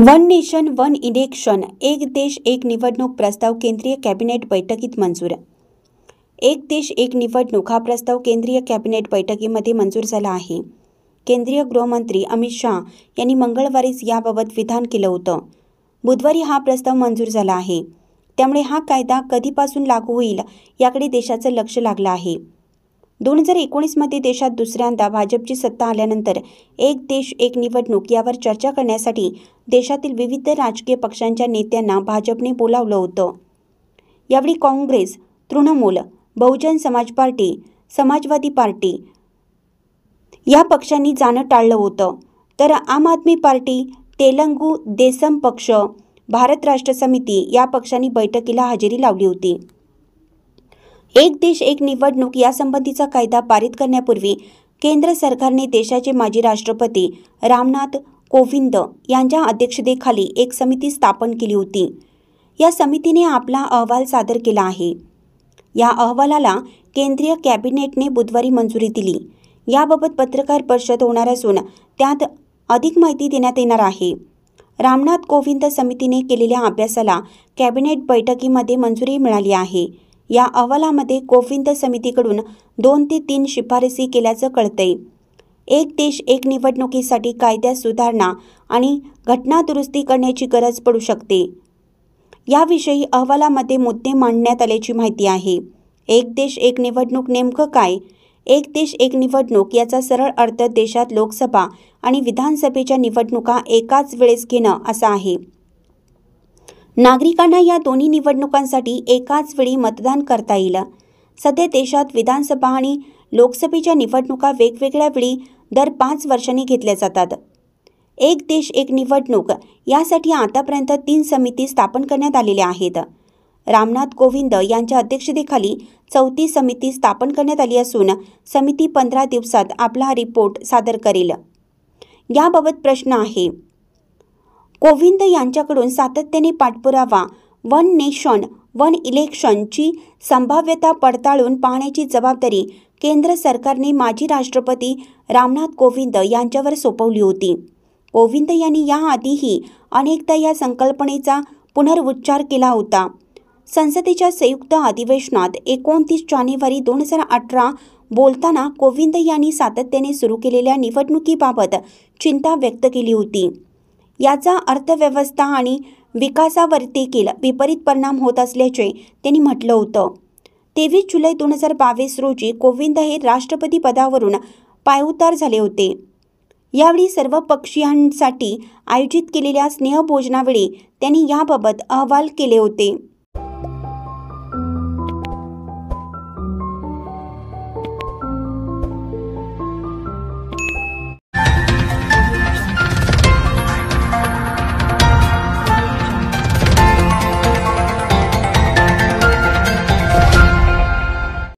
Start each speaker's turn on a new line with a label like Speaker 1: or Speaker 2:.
Speaker 1: One nation one election एक देश एक निवडणूक प्रस्ताव केंद्रीय कॅबिनेट बैठकीत मंजूर। एक देश एक निवडणूक हा प्रस्ताव केंद्रीय कॅबिनेट बैठकीमध्ये मंजूर झाला आहे। केंद्रीय गृहमंत्री अमित शाह यांनी मंगळवारीच याबाबत विधान केलं होतं। बुधवारी हा प्रस्ताव मंजूर झाला आहे। त्यामुळे हा कायदा कधीपासून लागू होईल याकडे देशाचं लक्ष लागलं आहे। 2019 मध्ये देशात दुसऱ्यांदा भाजपची सत्ता आल्यानंतर एक देश एक निवडणूक यावर चर्चा करण्यासाठी देशातील विविध राजकीय पक्षांच्या नेत्यांना भाजपने बोलावलं होतं। यावेळी काँग्रेस, तृणमूल, बहुजन समाज पार्टी, समाजवादी पार्टी या पक्षांनी जाणं टाळलं होतं, तर आम आदमी पार्टी, तेलुगू देसम पक्ष, भारत राष्ट्र समिती या पक्षांनी बैठकीला हजेरी लावली होती। एक देश एक निवडणूक यासंबंधीचा कायदा पारित करण्यापूर्वी केंद्र सरकारने देशाचे माजी राष्ट्रपती रामनाथ कोविंद यांच्या अध्यक्षतेखाली एक समिती स्थापन केली होती। या समितीने आपला अहवाल सादर केला आहे। या अहवालाला केंद्रीय कॅबिनेटने बुधवारी मंजुरी दिली। याबाबत पत्रकार परिषद होणार असून त्यात अधिक माहिती देण्यात येणार आहे। रामनाथ कोविंद समितीने केलेल्या अभ्यासाला कॅबिनेट बैठकीमध्ये मंजुरी मिळाली आहे। या अहवालामध्ये कोविंद समितीकडून 2 ते 3 शिफारसी केल्याचं कळतंय। एक देश एक निवडणुकीसाठी कायद्यात सुधारणा आणि घटना दुरुस्ती करण्याची गरज पडू शकते। याविषयी अहवालामध्ये मुद्दे मांडण्यात आल्याची माहिती आहे। एक देश एक निवडणूक नेमकं काय? एक देश एक निवडणूक याचा सरळ अर्थ देशात लोकसभा आणि विधानसभेच्या निवडणुका एकाच वेळेस घेणं असा आहे। नागरिकांना या दोन्ही निवडणुकांसाठी एकाच वेळी मतदान करता येईल। सध्या देशात विधानसभा आणि लोकसभेच्या निवडणुका वेगवेगळ्या वेळी दर 5 वर्षांनी घेतल्या जातात। एक देश एक निवडणूक यासाठी आतापर्यंत 3 समिती स्थापन करण्यात आलेल्या आहेत। रामनाथ कोविंद यांच्या अध्यक्षतेखाली 4थी समिती स्थापन करण्यात आली असून समिती 15 दिवसात आपला रिपोर्ट सादर करेल। याबाबत प्रश्न आहे। कोविंद यांच्याकडून सातत्याने पाठपुरावा वन नेशन वन इलेक्शनची संभाव्यता पडताळून पाहण्याची जबाबदारी केंद्र सरकारने माजी राष्ट्रपती रामनाथ कोविंद यांच्यावर सोपवली होती। कोविंद यांनी याआधीही अनेकदा या संकल्पनेचा पुनरुच्चार केला होता। संसदेच्या संयुक्त अधिवेशनात 29 जानेवारी 2018 बोलताना कोविंद यांनी सातत्याने सुरू केलेल्या निवडणुकीबाबत चिंता व्यक्त केली होती। याचा अर्थव्यवस्था आणि विकासावर देखील विपरीत परिणाम होत असल्याचे त्यांनी म्हटलं होतं। 23 जुलै 2022 रोजी कोविंद हे राष्ट्रपती पदावरून पायउतार झाले होते। यावेळी सर्व पक्षीयांसाठी आयोजित केलेल्या स्नेहभोजनावेळी त्यांनी याबाबत अहवाल केले होते।